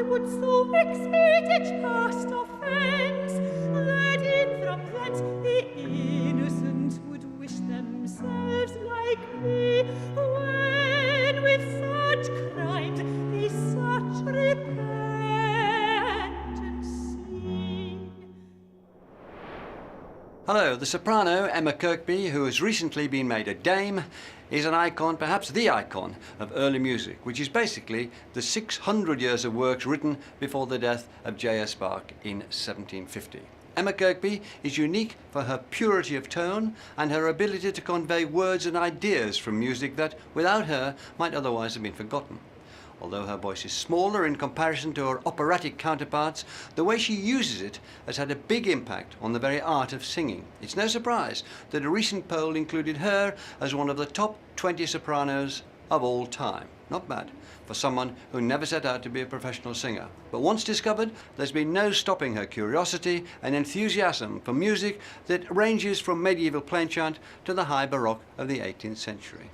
would so expiate each past offence, that in from thence the innocent would wish themselves like me, when with such crimes they such repentance sing. Hello, the soprano, Emma Kirkby, who has recently been made a dame, is an icon, perhaps the icon, of early music, which is basically the 600 years of works written before the death of J.S. Bach in 1750. Emma Kirkby is unique for her purity of tone and her ability to convey words and ideas from music that, without her, might otherwise have been forgotten. Although her voice is smaller in comparison to her operatic counterparts, the way she uses it has had a big impact on the very art of singing. It's no surprise that a recent poll included her as one of the top 20 sopranos of all time. Not bad for someone who never set out to be a professional singer. But once discovered, there's been no stopping her curiosity and enthusiasm for music that ranges from medieval plainchant to the high Baroque of the 18th century.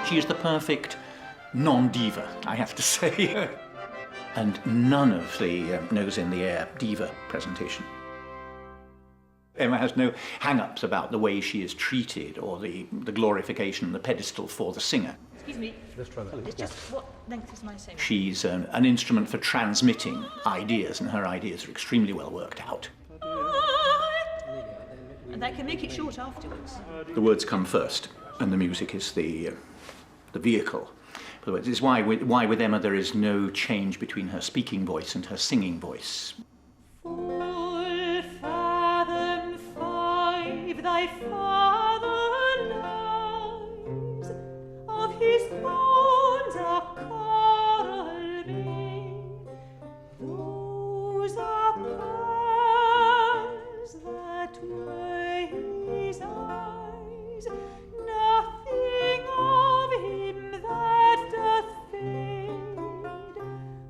She is the perfect non-diva, I have to say. And none of the nose-in-the-air diva presentation. Emma has no hang-ups about the way she is treated or the glorification, the pedestal for the singer. Excuse me. Let's try that. It's just, what length is my singing? She's an instrument for transmitting ideas, and her ideas are extremely well worked out. And they can make it short afterwards. The words come first, and the music is the vehicle. But this is why with Emma there is no change between her speaking voice and her singing voice. Full fathom 5 thy father lies, of his bones are coral made, those are pearls that were his eyes, nothing of him that doth fade,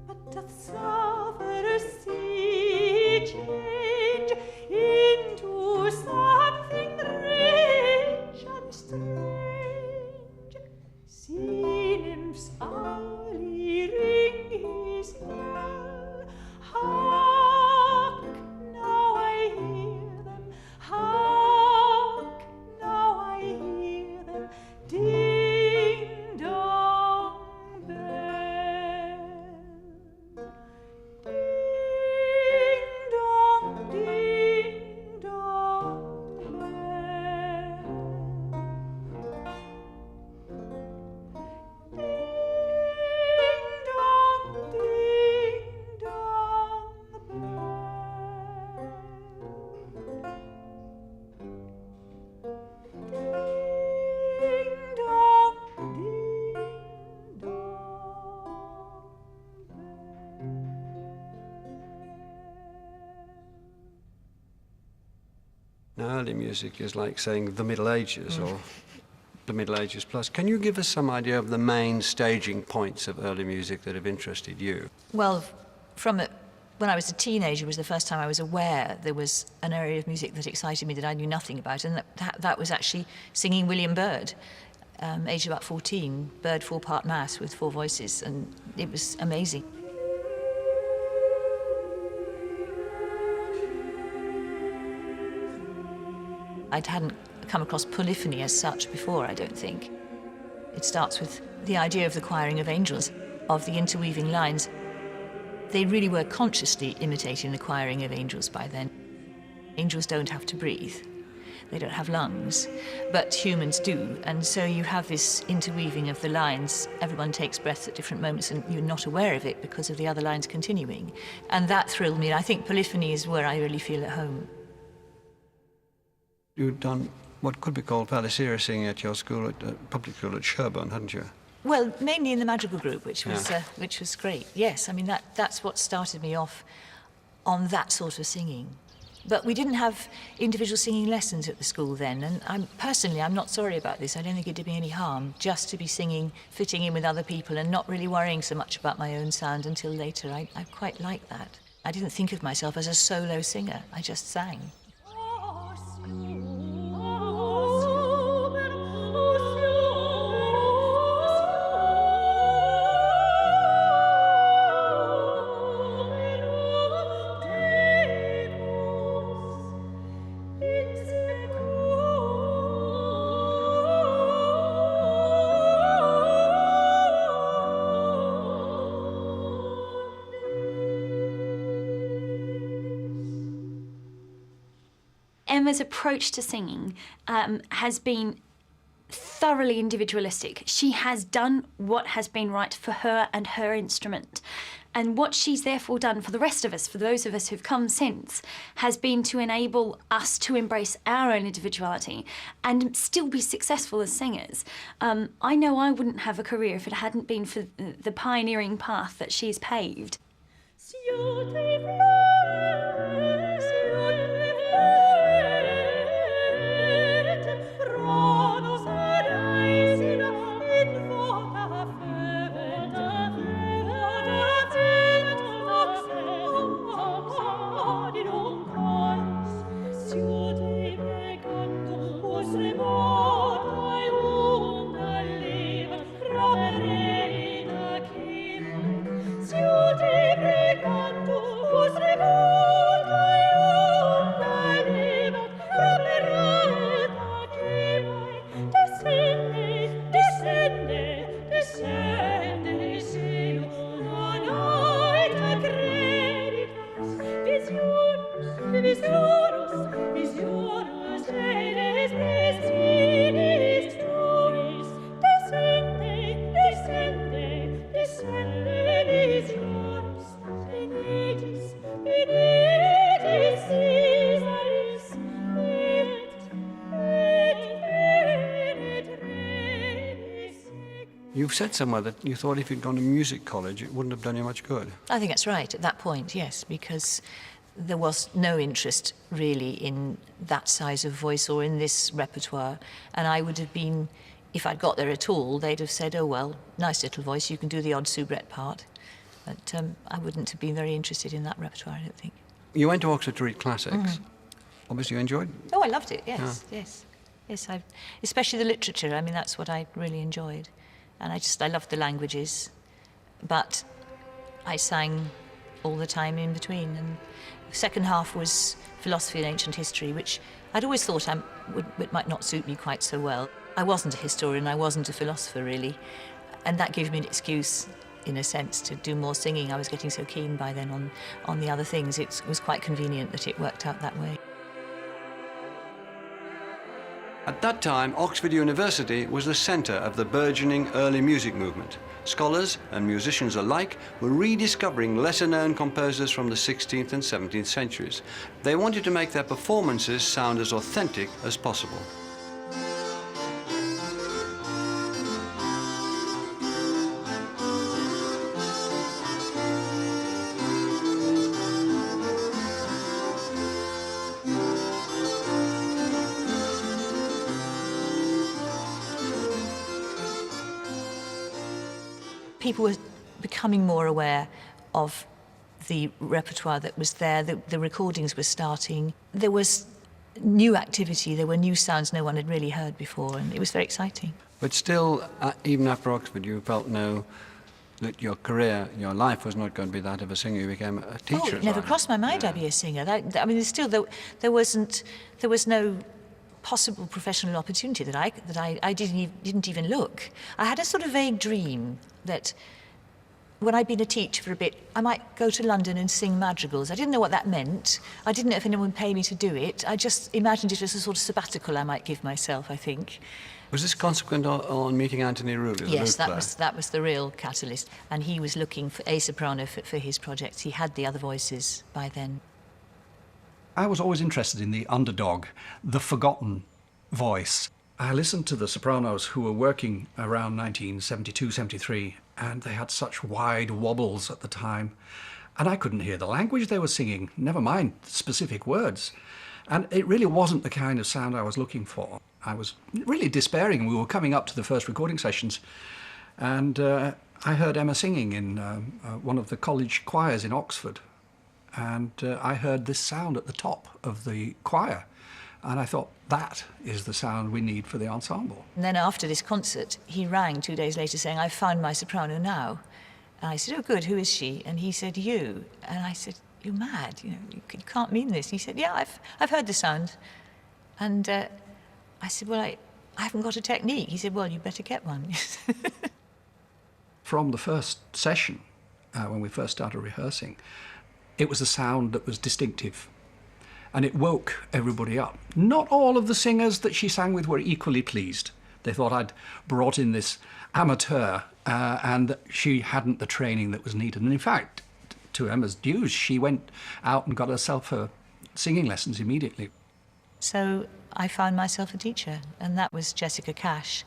but doth suffer a sea change into something rich and strange. Sea nymphs hourly ring his bell, hark, now I hear them, hark, now I hear them, ding dong bell, ding dong bell, ding dong Now, early music is like saying the Middle Ages or the Middle Ages plus. Can you give us some idea of the main staging points of early music that have interested you? Well, when I was a teenager was the first time I was aware there was an area of music that excited me that I knew nothing about, and that was actually singing William Byrd. Aged about 14, Byrd 4-part mass with 4 voices, and it was amazing. I hadn't come across polyphony as such before, I don't think. It starts with the idea of the choiring of angels, of the interweaving lines. They really were consciously imitating the choiring of angels by then. Angels don't have to breathe. They don't have lungs, but humans do. And so you have this interweaving of the lines. Everyone takes breaths at different moments and you're not aware of it because of the other lines continuing. And that thrilled me. I think polyphony is where I really feel at home. You'd done what could be called fairly serious singing at your school, at public school at Sherborne, hadn't you? Well, mainly in the madrigal group, which was great. Yes, I mean, that's what started me off on that sort of singing. But we didn't have individual singing lessons at the school then, and I'm not sorry about this. I don't think it did me any harm just to be singing, fitting in with other people and not really worrying so much about my own sound until later. I quite liked that. I didn't think of myself as a solo singer. I just sang. Emma's approach to singing has been thoroughly individualistic. She has done what has been right for her and her instrument. And what she's therefore done for the rest of us, for those of us who've come since, has been to enable us to embrace our own individuality and still be successful as singers. I know I wouldn't have a career if it hadn't been for the pioneering path that she's paved. You've said somewhere that you thought if you'd gone to music college, it wouldn't have done you much good. I think that's right, at that point, yes, because there was no interest really in that size of voice or in this repertoire. And I would have been, if I'd got there at all, they'd have said, oh, well, nice little voice, you can do the odd soubrette part. But I wouldn't have been very interested in that repertoire, I don't think. You went to Oxford to read classics. Mm-hmm. Obviously you enjoyed it. Oh, I loved it, yes, yes. Yes, especially the literature. I mean, that's what I really enjoyed. And I loved the languages, but I sang all the time in between. And the second half was philosophy and ancient history, which I'd always thought it might not suit me quite so well. I wasn't a historian, I wasn't a philosopher really, and that gave me an excuse, in a sense, to do more singing. I was getting so keen by then on the other things. It was quite convenient that it worked out that way. At that time, Oxford University was the centre of the burgeoning early music movement. Scholars and musicians alike were rediscovering lesser-known composers from the 16th and 17th centuries. They wanted to make their performances sound as authentic as possible. People were becoming more aware of the repertoire that was there, the recordings were starting. There was new activity, there were new sounds no one had really heard before, and it was very exciting. But still, even after Oxford, you felt that your career, your life was not going to be that of a singer. You became a teacher. Oh, it never crossed my mind I'd be a singer. I mean, there was no possible professional opportunity that I didn't even look. I had a sort of vague dream that when I'd been a teacher for a bit, I might go to London and sing madrigals. I didn't know what that meant. I didn't know if anyone would pay me to do it. I just imagined it as a sort of sabbatical I might give myself, I think. Was this consequent on meeting Anthony Rooley? Yes, that was the real catalyst. And he was looking for a soprano for his projects. He had the other voices by then. I was always interested in the underdog, the forgotten voice. I listened to the sopranos who were working around 1972, 73, and they had such wide wobbles at the time. And I couldn't hear the language they were singing, never mind specific words. And it really wasn't the kind of sound I was looking for. I was really despairing. We were coming up to the first recording sessions, and I heard Emma singing in one of the college choirs in Oxford. And I heard this sound at the top of the choir. And I thought, that is the sound we need for the ensemble. And then after this concert, he rang 2 days later saying, "I've found my soprano now." And I said, "Oh, good, who is she?" And he said, "You." And I said, "You're mad, you can't mean this." He said, "Yeah, I've heard the sound." And I said, "Well, I haven't got a technique." He said, "Well, you better get one." From the first session, when we first started rehearsing, it was a sound that was distinctive. And it woke everybody up. Not all of the singers that she sang with were equally pleased. They thought I'd brought in this amateur and that she hadn't the training that was needed. And in fact, to Emma's dues, she went out and got herself her singing lessons immediately. So I found myself a teacher, and that was Jessica Cash.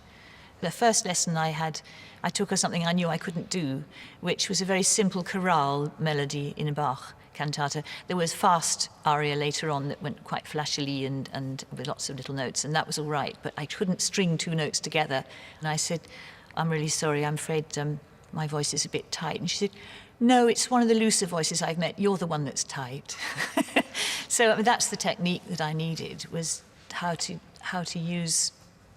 The first lesson I had, I took her something I knew I couldn't do, which was a very simple chorale melody in a Bach cantata. There was fast aria later on that went quite flashily and with lots of little notes, and that was all right, but I couldn't string 2 notes together. And I said, "I'm really sorry, I'm afraid my voice is a bit tight." And she said, "No, it's one of the looser voices I've met. You're the one that's tight." So I mean, that's the technique that I needed, was how to use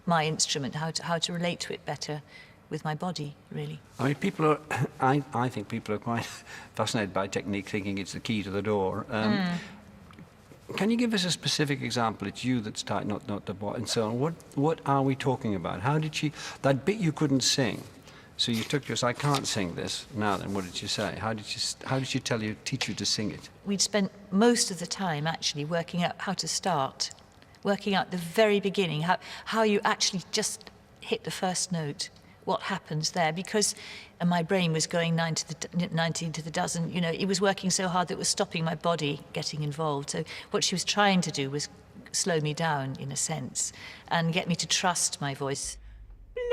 my instrument, how to relate to it better with my body, really. I mean, I think people are quite fascinated by technique, thinking it's the key to the door. Can you give us a specific example? It's you that's tight, not the boy, and so on. What are we talking about? How did she, that bit you couldn't sing, so you took yours, "I can't sing this." Now then, what did she say? How did she teach you to sing it? We'd spent most of the time actually working out how to start, working out the very beginning, how you actually just hit the first note, what happens there, because my brain was going 19 to the dozen. You know, it was working so hard that it was stopping my body getting involved. So what she was trying to do was slow me down, in a sense, and get me to trust my voice.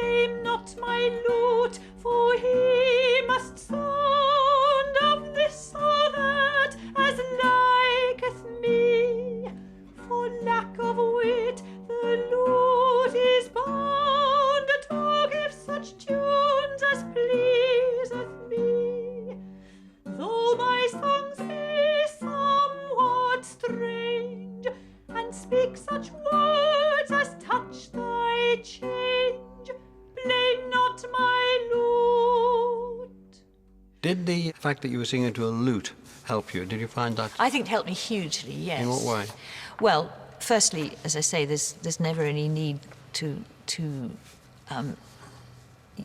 Blame not my lute, for he must sound of this or that, as liketh me. For lack of wit, the lute is bound to give such tunes as pleaseth me. Though my songs be somewhat strange, and speak such words as touch thy change, blame not my lute. Did the fact that you were singing to a lute help you? Did you find that? I think it helped me hugely, yes. In what way? Well, firstly, as I say, there's never any need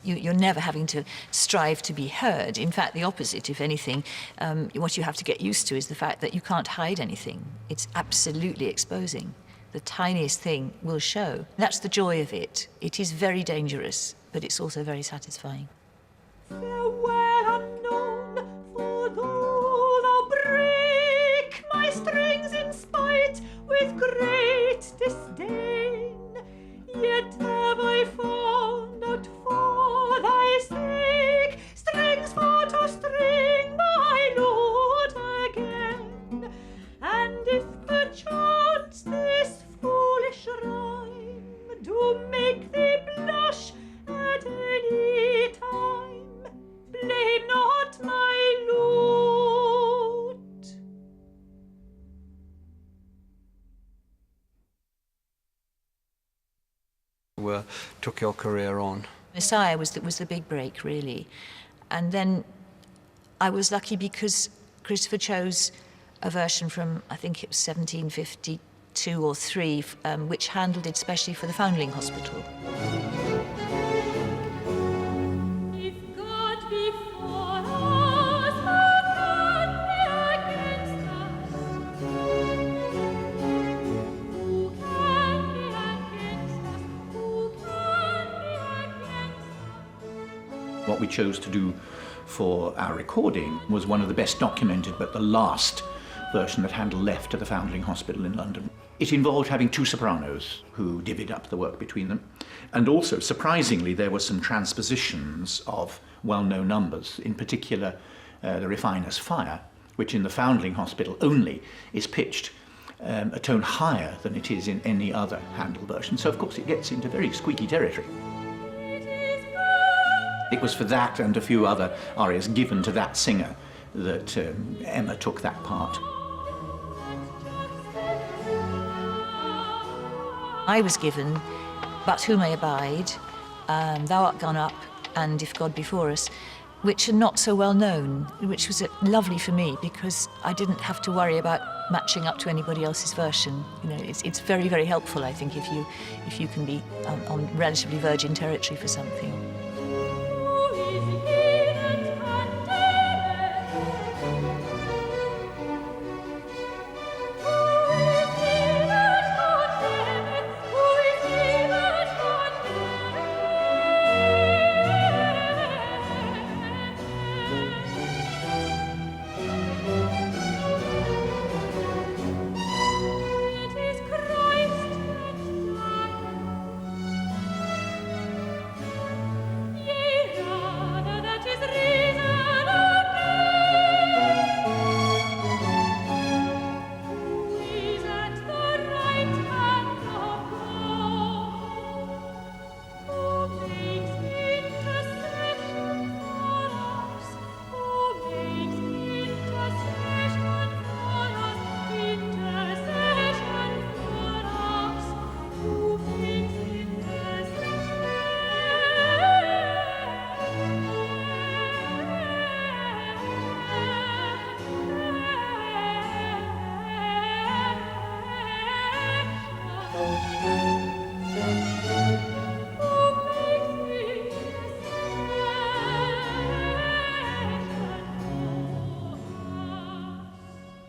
you're never having to strive to be heard. In fact, the opposite, if anything. What you have to get used to is the fact that you can't hide anything. It's absolutely exposing. The tiniest thing will show. That's the joy of it. It is very dangerous, but it's also very satisfying. Farewell unknown, for though thou break my strings in spite with great disdain, yet have I found out for thy sake strings for to string my lute again. And if perchance this foolish rhyme do make thee blush at any time, blame not my lute. Took your career on? Messiah was the big break, really. And then I was lucky because Christopher chose a version from, I think it was 1752, 2 or 3, which Handel did specially for the Foundling Hospital. If God be for us, who can be against us? Who can be against us? Who can be against us? What we chose to do for our recording was one of the best documented, but the last version that Handel left to the Foundling Hospital in London. It involved having 2 sopranos who divvied up the work between them. And also, surprisingly, there were some transpositions of well-known numbers, in particular the Refiner's Fire, which in the Foundling Hospital only is pitched a tone higher than it is in any other Handel version. So, of course, it gets into very squeaky territory. It was for that and a few other arias given to that singer that Emma took that part. I was given But Who May Abide, Thou Art Gone Up, and If God Be For Us, which are not so well known, which was lovely for me because I didn't have to worry about matching up to anybody else's version. You know, it's very, very helpful, I think, if you can be on relatively virgin territory for something.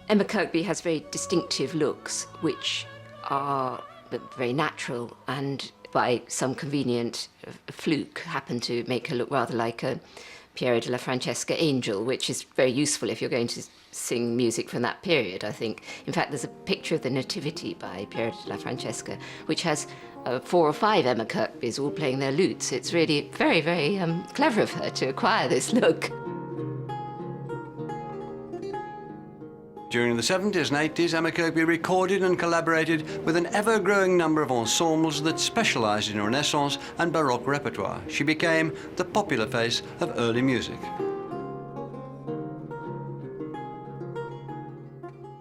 Emma Kirkby has very distinctive looks, which are very natural and by some convenient fluke happen to make her look rather like a Piero della Francesca angel, which is very useful if you're going to sing music from that period, I think. In fact, there's a picture of the Nativity by Piero della Francesca, which has 4 or 5 Emma Kirkbys all playing their lutes. It's really very, very clever of her to acquire this look. During the 70s and 80s, Emma Kirkby recorded and collaborated with an ever-growing number of ensembles that specialised in Renaissance and Baroque repertoire. She became the popular face of early music.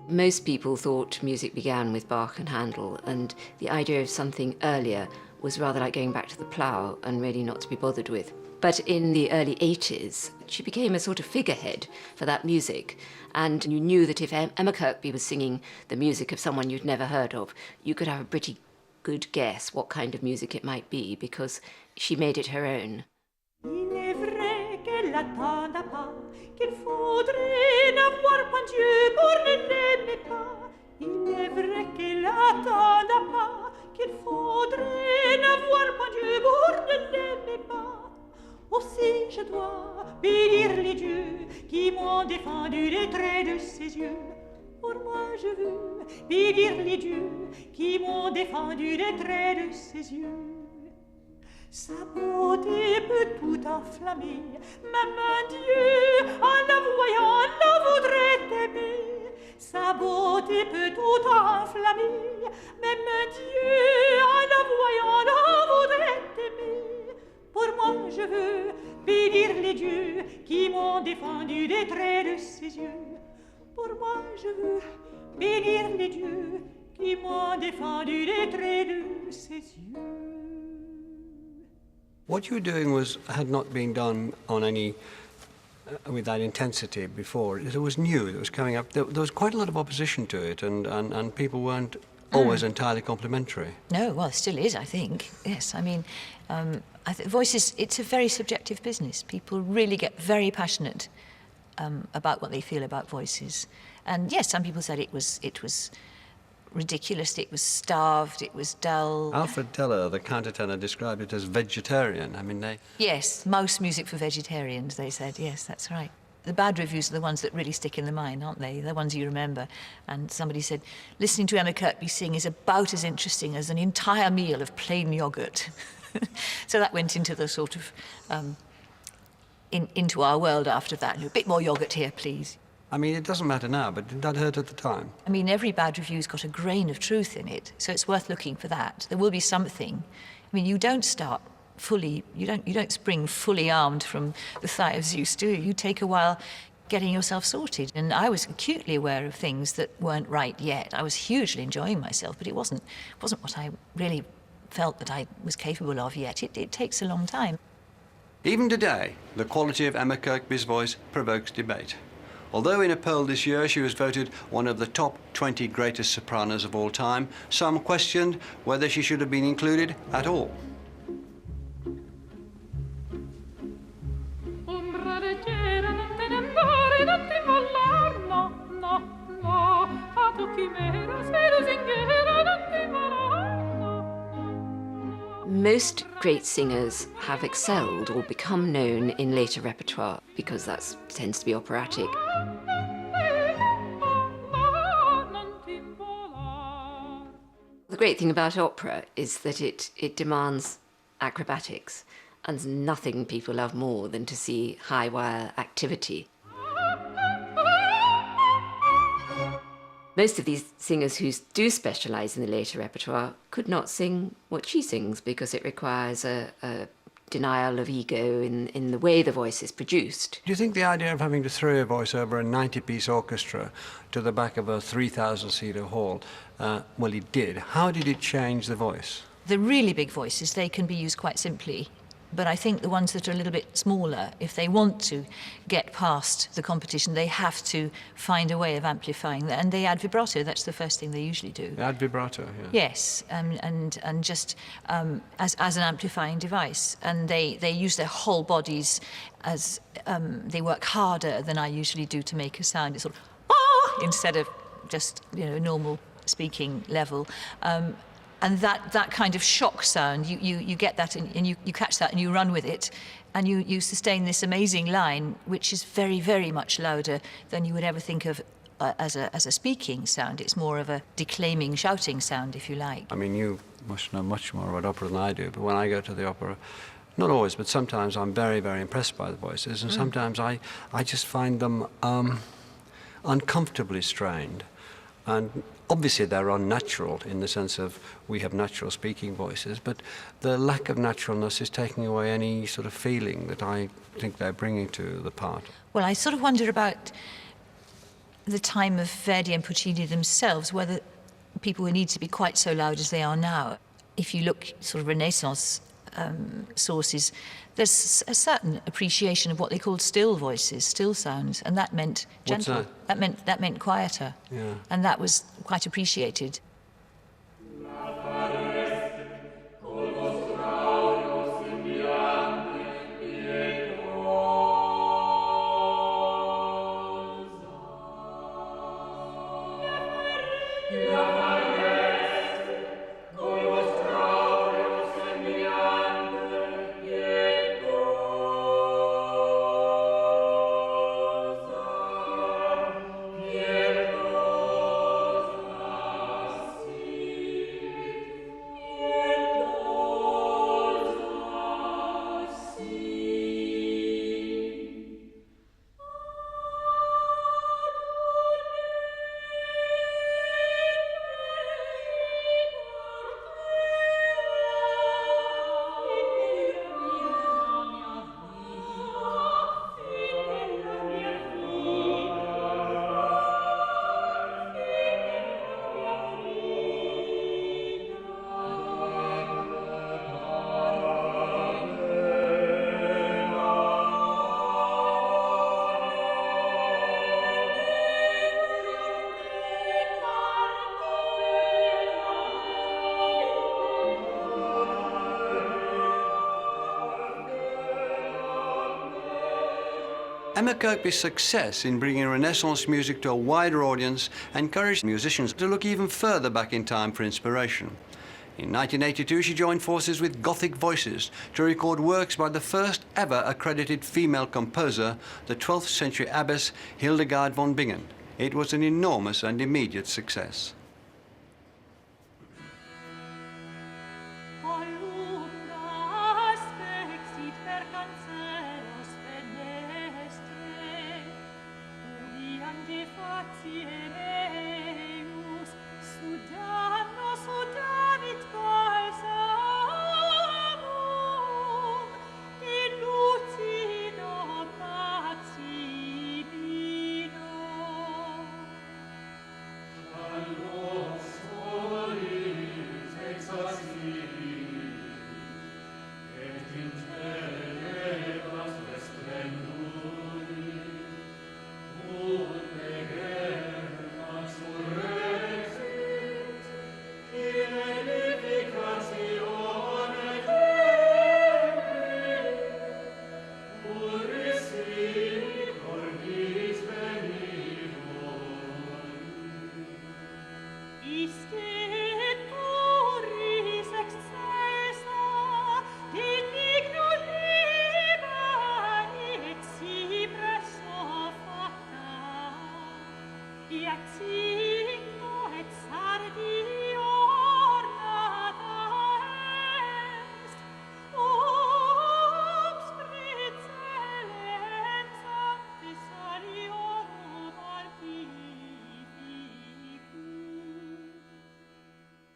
Most people thought music began with Bach and Handel, and the idea of something earlier was rather like going back to the plough and really not to be bothered with. But in the early 80s, she became a sort of figurehead for that music. And you knew that if Emma Kirkby was singing the music of someone you'd never heard of, you could have a pretty good guess what kind of music it might be, because she made it her own. Il est vrai qu'elle l'attendait pas, qu'il faudrait n'avoir point Dieu pour ne l'aimer pas. Il est vrai qu'elle l'attendait pas, qu'il faudrait n'avoir point Dieu pour ne l'aimer pas. Aussi je dois bénir les dieux qui m'ont défendu des traits de ses yeux. Pour moi je veux bénir les dieux qui m'ont défendu des traits de ses yeux. Sa beauté peut tout enflammer, même un Dieu en la voyant la voudrait aimer. Sa beauté peut tout enflammer, même un Dieu en la voyant la voudrait aimer. Pour moi je veux bénir les dieux qui m'ont défendu des traits de ses yeux. Pour moi je veux bénir les dieux qui m'ont défendu des traits de ses yeux. What you were doing had not been done on any with that intensity before. It was new. It was coming up. There was quite a lot of opposition to it, and people weren't always entirely complimentary. No, well, it still is, I think. Yes, I mean, voices, it's a very subjective business. People really get very passionate about what they feel about voices. And yes, some people said it was ridiculous, it was starved, it was dull. Alfred Teller, the countertenor, described it as vegetarian. I mean, Yes, most music for vegetarians, they said. Yes, that's right. The bad reviews are the ones that really stick in the mind, aren't they? The ones you remember. And somebody said, listening to Emma Kirkby sing is about as interesting as an entire meal of plain yoghurt. So that went into the sort of, into our world after that. A bit more yoghurt here, please. I mean, it doesn't matter now, but did that hurt at the time? I mean, every bad review's got a grain of truth in it, so it's worth looking for that. There will be something. I mean, you don't start fully, you don't spring fully armed from the thigh of Zeus, do you? You take a while getting yourself sorted. And I was acutely aware of things that weren't right yet. I was hugely enjoying myself, but it wasn't what I really felt that I was capable of yet. It takes a long time. Even today, the quality of Emma Kirkby's voice provokes debate. Although in a poll this year she was voted one of the top 20 greatest sopranos of all time, some questioned whether she should have been included at all. Most great singers have excelled or become known in later repertoire because that tends to be operatic. The great thing about opera is that it demands acrobatics, and nothing people love more than to see high wire activity. Most of these singers who do specialise in the later repertoire could not sing what she sings because it requires a denial of ego in the way the voice is produced. Do you think the idea of having to throw your voice over a 90-piece orchestra to the back of a 3,000-seater hall, well, it did. How did it change the voice? The really big voices, they can be used quite simply. But I think the ones that are a little bit smaller, if they want to get past the competition, they have to find a way of amplifying that. And they add vibrato, that's the first thing they usually do. They add vibrato, yeah. Yes, and just as an amplifying device. And they use their whole bodies as, they work harder than I usually do to make a sound. It's sort of, ah, instead of just, normal speaking level. And that kind of shock sound, you get that and you catch that and you run with it and you sustain this amazing line, which is very, very much louder than you would ever think of as a speaking sound. It's more of a declaiming, shouting sound, if you like. I mean, you must know much more about opera than I do, but when I go to the opera, not always, but sometimes I'm very, very impressed by the voices, and sometimes I just find them uncomfortably strained. And obviously they're unnatural in the sense of we have natural speaking voices, but the lack of naturalness is taking away any sort of feeling that I think they're bringing to the part. Well, I sort of wonder about the time of Verdi and Puccini themselves, whether people would need to be quite so loud as they are now. If you look sort of Renaissance sources, there's a certain appreciation of what they called still voices, still sounds, and that meant gentle. What's that? That meant quieter, Yeah. and that was quite appreciated. Emma Kirkby's success in bringing Renaissance music to a wider audience encouraged musicians to look even further back in time for inspiration. In 1982, she joined forces with Gothic Voices to record works by the first ever accredited female composer, the 12th century abbess Hildegard von Bingen. It was an enormous and immediate success.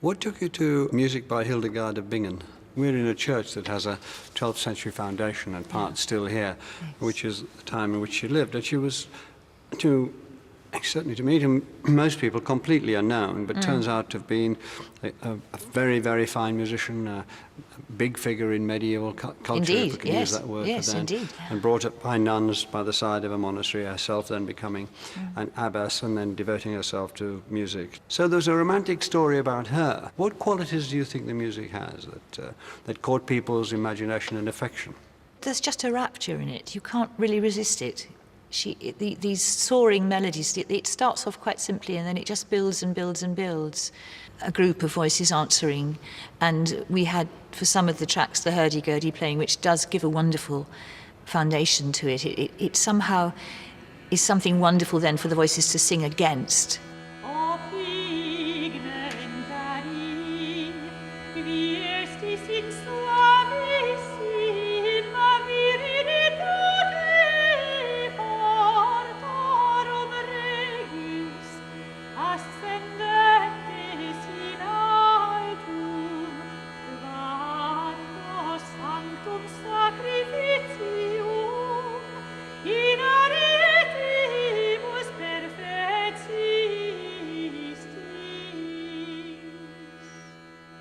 What took you to music by Hildegard of Bingen? We're in a church that has a 12th century foundation and part still here, which is the time in which she lived. And she was, certainly to me, to most people, completely unknown, but turns out to have been a very, very fine musician, a big figure in medieval culture, Indeed, if we can use that word yes, for then, indeed. and brought up by nuns by the side of a monastery, herself then becoming an abbess and then devoting herself to music. So there's a romantic story about her. What qualities do you think the music has that caught people's imagination and affection? There's just a rapture in it. You can't really resist it. These soaring melodies, it starts off quite simply and then it just builds and builds and builds. A group of voices answering, and we had, for some of the tracks, the hurdy-gurdy playing, which does give a wonderful foundation to it. It somehow is something wonderful then for the voices to sing against.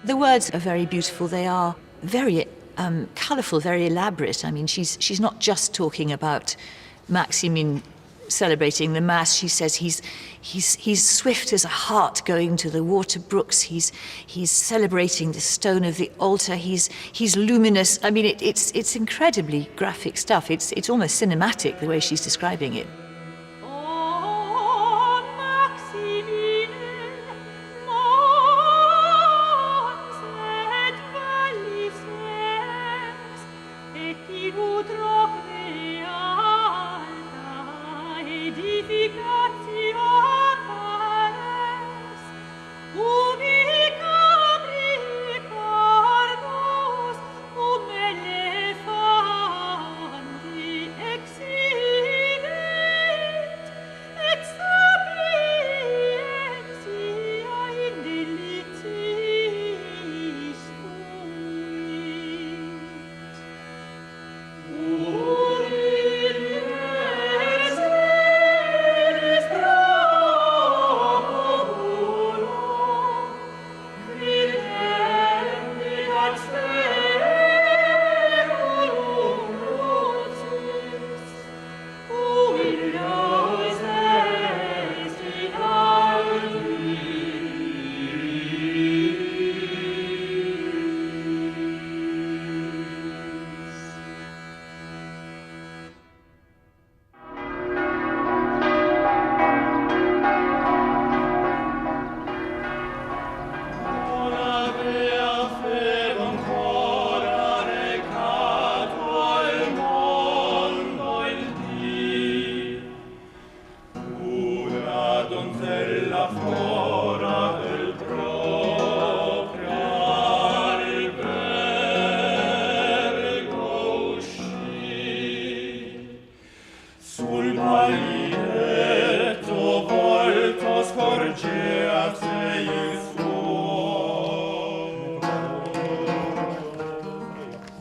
The words are very beautiful. They are very colourful, very elaborate. I mean, she's not just talking about Maximin celebrating the Mass. She says he's swift as a hart going to the water brooks. He's celebrating the stone of the altar. He's luminous. I mean, it's incredibly graphic stuff. It's almost cinematic the way she's describing it. Oh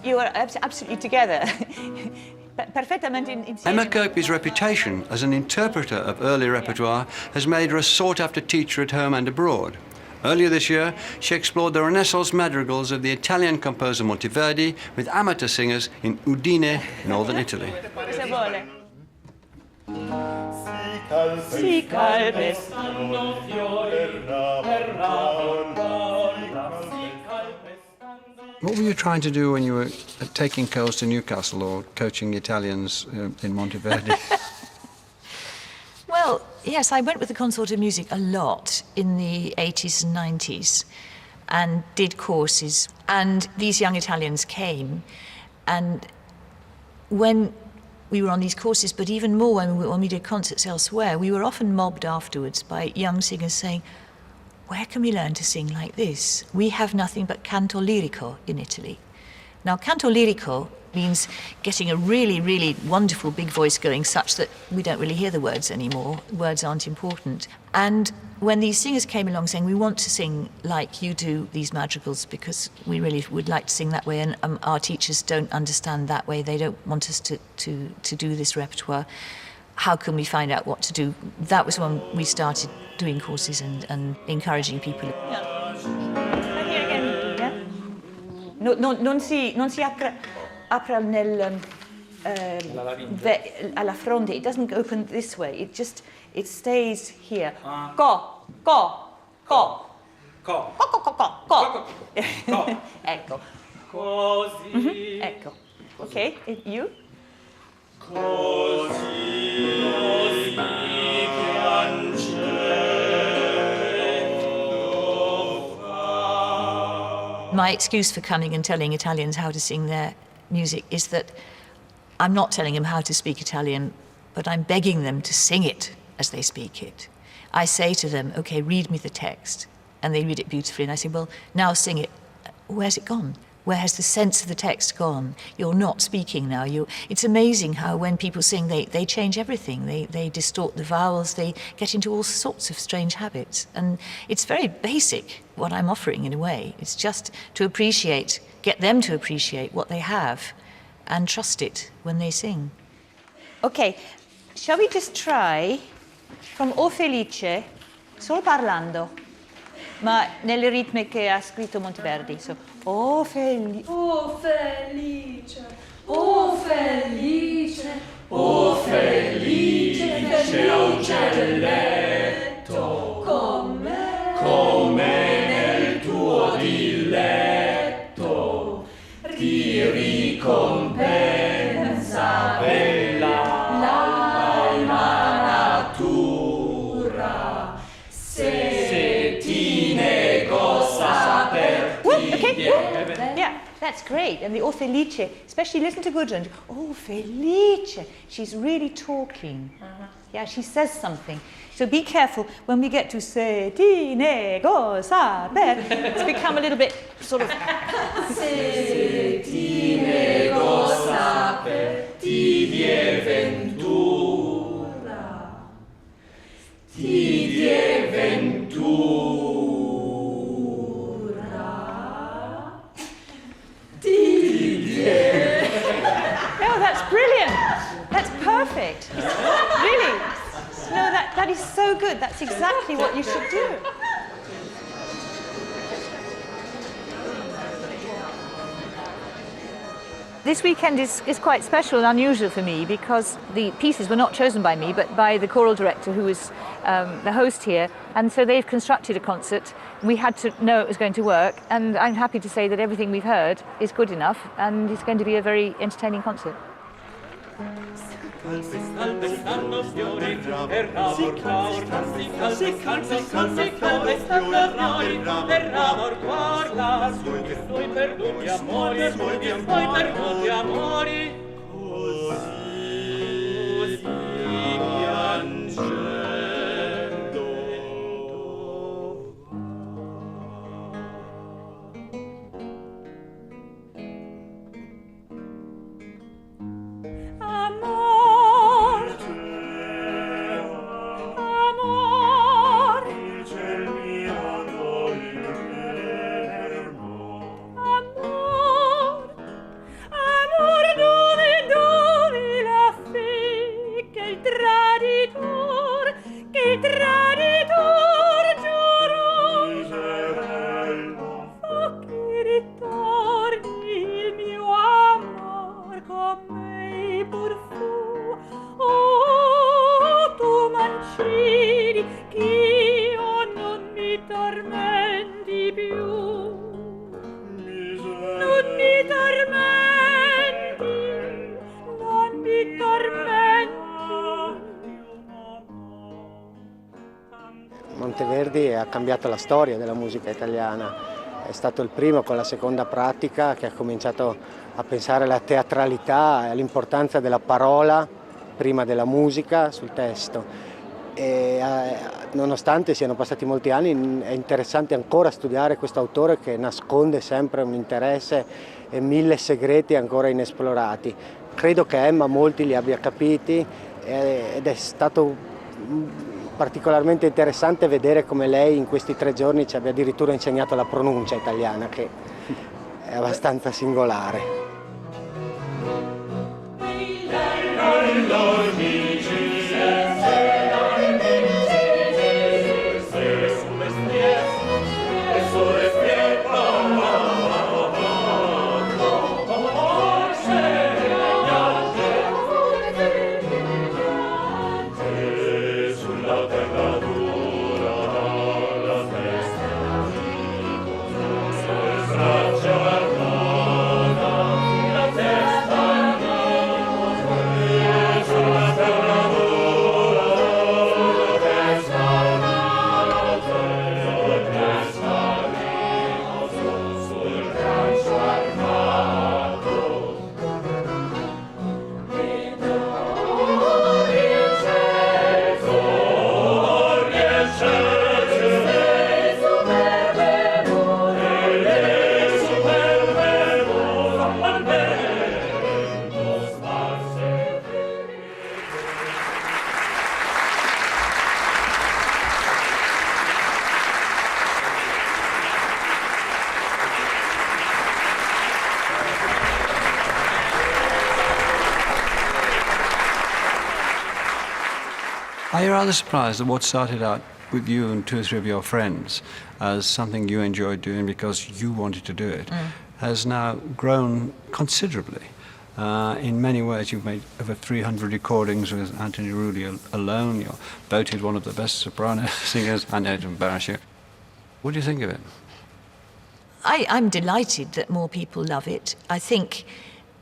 You are absolutely together. Emma Kirkby's reputation as an interpreter of early repertoire has made her a sought-after teacher at home and abroad. Earlier this year, she explored the Renaissance madrigals of the Italian composer Monteverdi with amateur singers in Udine, northern Italy. What were you trying to do when you were taking course to Newcastle or coaching Italians in Monteverdi? Well, yes, I went with the Consort of Music a lot in the 80s and 90s and did courses. And these young Italians came, and when we were on these courses, but even more when we did concerts elsewhere, we were often mobbed afterwards by young singers saying, where can we learn to sing like this? We have nothing but canto lirico in Italy. Now, canto lirico means getting a really, really wonderful big voice going such that we don't really hear the words anymore. Words aren't important. And when these singers came along saying, we want to sing like you do these madrigals because we really would like to sing that way, and our teachers don't understand that way, they don't want us to do this repertoire, how can we find out what to do? That was when we started doing courses and encouraging people. Non si apre alla fronte. It doesn't open this way. It stays here. Co. Ecco. Così. Ecco. Okay, you? My excuse for coming and telling Italians how to sing their music is that I'm not telling them how to speak Italian, but I'm begging them to sing it as they speak it. I say to them, okay, read me the text, and they read it beautifully, and I say, well, now sing it. Where's it gone? Where has the sense of the text gone? You're not speaking now. It's amazing how when people sing, they change everything. They distort the vowels, they get into all sorts of strange habits. And it's very basic, what I'm offering in a way. It's just to appreciate, get them to appreciate what they have and trust it when they sing. Okay, shall we just try from O Felice, solo parlando, ma nelle ritme che ha scritto Monteverdi. So, O Felice, O Felice, O Felice, O Felice, uccelletto, come nel tuo diletto, ti ricompensa bella la natura, se ti nego saper. Okay. Yeah, that's great. And the O Felice, especially listen to Gudrun. O Felice, she's really talking. Yeah, she says something. So be careful when we get to se ti nego saper. It's become a little bit sort of. Se ti nego saper, ti die ventura, ti die ventura. No, that's brilliant. That's perfect. Really. No, that is so good. That's exactly what you should do. This weekend is quite special and unusual for me because the pieces were not chosen by me but by the choral director who is the host here, and so they've constructed a concert. We had to know it was going to work, and I'm happy to say that everything we've heard is good enough and it's going to be a very entertaining concert. pur fu. Oh, tu mancini, ch'io non mi tormenti più. Non mi tormenti, non mi tormenti. Monteverdi ha cambiato la storia della musica italiana. È stato il primo con la seconda pratica che ha cominciato a pensare alla teatralità e all'importanza della parola prima della musica sul testo. E nonostante siano passati molti anni è interessante ancora studiare questo autore che nasconde sempre un interesse e 1000 segreti ancora inesplorati. Credo che Emma molti li abbia capiti ed è stato particolarmente interessante vedere come lei in questi 3 giorni ci abbia addirittura insegnato la pronuncia italiana, che è abbastanza singolare. Are you rather surprised that what started out with you and 2 or 3 of your friends as something you enjoyed doing because you wanted to do it has now grown considerably? In many ways, you've made over 300 recordings with Anthony Rooley alone. You're voted one of the best soprano singers. I know to embarrass you. What do you think of it? I'm delighted that more people love it. I think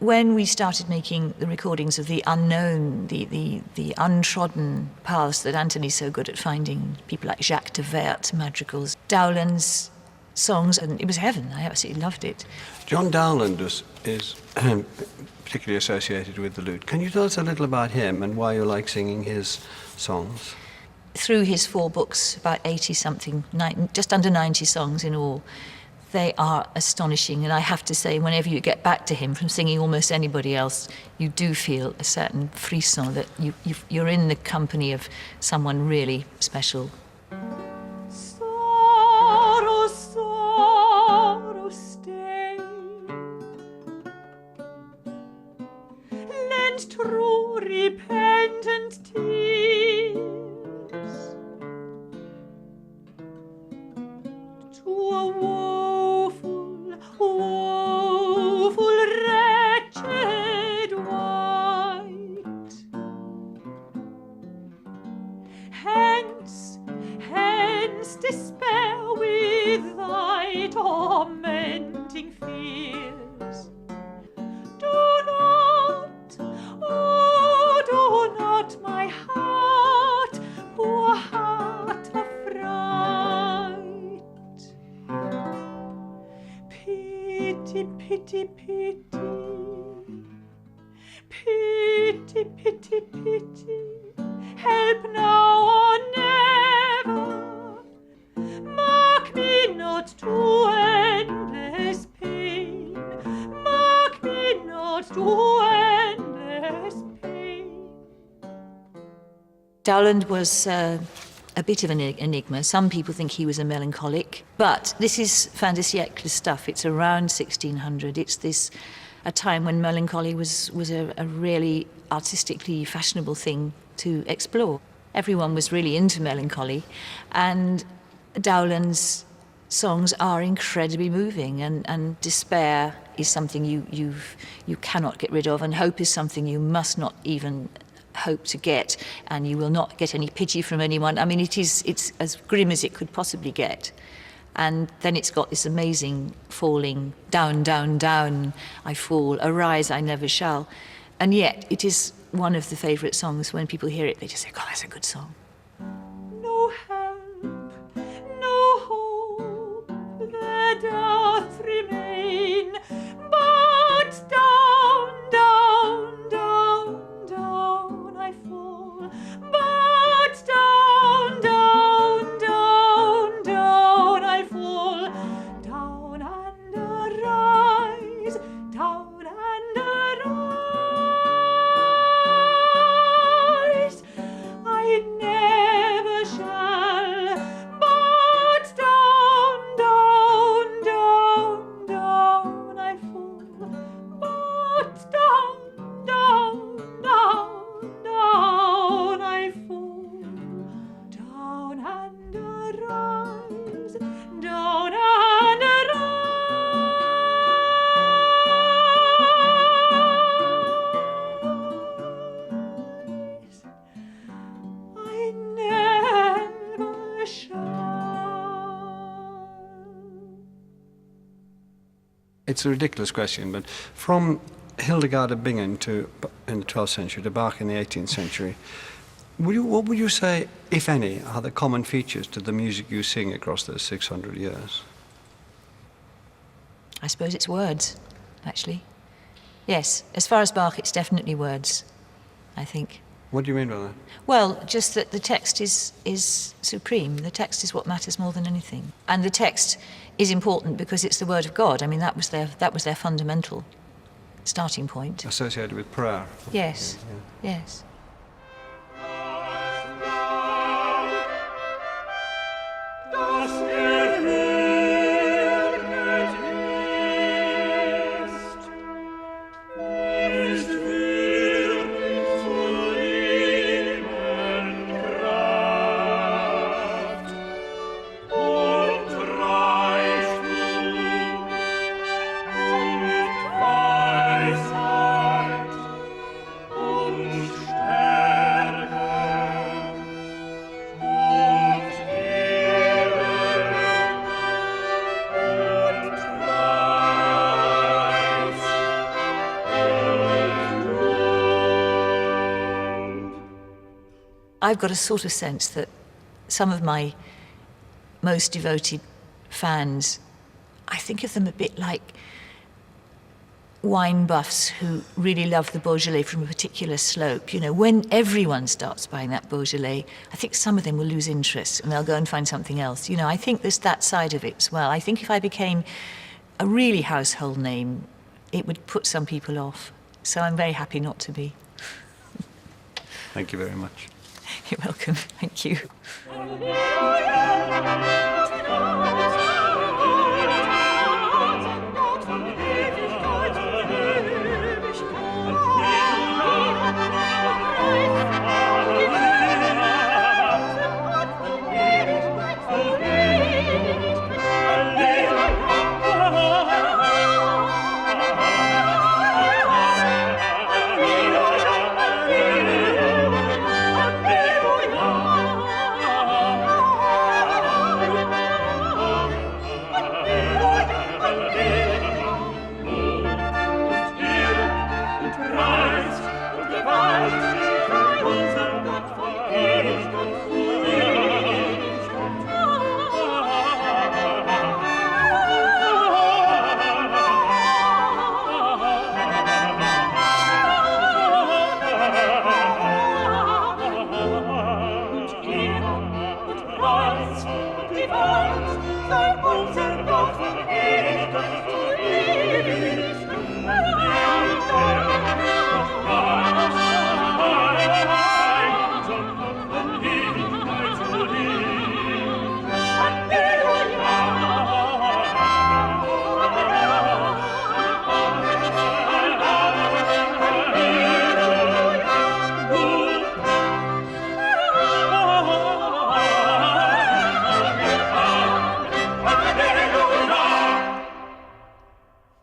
when we started making the recordings of the unknown, the untrodden paths that Anthony's so good at finding, people like Jacques de Wert, madrigals, Dowland's songs, and it was heaven. I absolutely loved it. John Dowland is particularly associated with the lute. Can you tell us a little about him and why you like singing his songs? Through his 4 books, about 80-something, just under 90 songs in all, they are astonishing, and I have to say, whenever you get back to him from singing almost anybody else, you do feel a certain frisson that you're in the company of someone really special. Sorrow, sorrow, stay. Lend true repentant tears to a woeful, wretched wight. Hence, despair with thy tormenting fears. Do not, my heart, poor heart, affright. Pity, pity, pity, pity, pity, pity, help now or never. Mark me not to endless pain, mark me not to endless pain. Dowland was a bit of an enigma. Some people think he was a melancholic, but this is fin de siècle stuff. It's around 1600. It's a time when melancholy was a really artistically fashionable thing to explore. Everyone was really into melancholy, and Dowland's songs are incredibly moving, and despair is something you cannot get rid of, and hope is something you must not even hope to get, and you will not get any pity from anyone. I mean, it's as grim as it could possibly get. And then it's got this amazing falling, down, down, down, I fall, arise, I never shall. And yet, it is one of the favourite songs. When people hear it, they just say, God, that's a good song. No help, no hope, there doth remain, but down, down, down, down I fall, but down, down, down, down I fall, down and arise, down and arise, I never shall, but down, down, down, down I fall, but down, down, down, down I fall, down and arise, down and arise, I never shall. It's a ridiculous question, but from Hildegard of Bingen in the 12th century to Bach in the 18th century, what would you say, if any, are the common features to the music you sing across those 600 years? I suppose it's words, actually. Yes, as far as Bach, it's definitely words, I think. What do you mean by that? Well, just that the text is supreme. The text is what matters more than anything. And the text is important because it's the word of God. I mean, that was their fundamental starting point. Associated with prayer. Yes, yes. I've got a sort of sense that some of my most devoted fans, I think of them a bit like wine buffs who really love the Beaujolais from a particular slope. You know, when everyone starts buying that Beaujolais, I think some of them will lose interest and they'll go and find something else. You know, I think there's that side of it as well. I think if I became a really household name, it would put some people off. So I'm very happy not to be. Thank you very much. You're welcome. Thank you.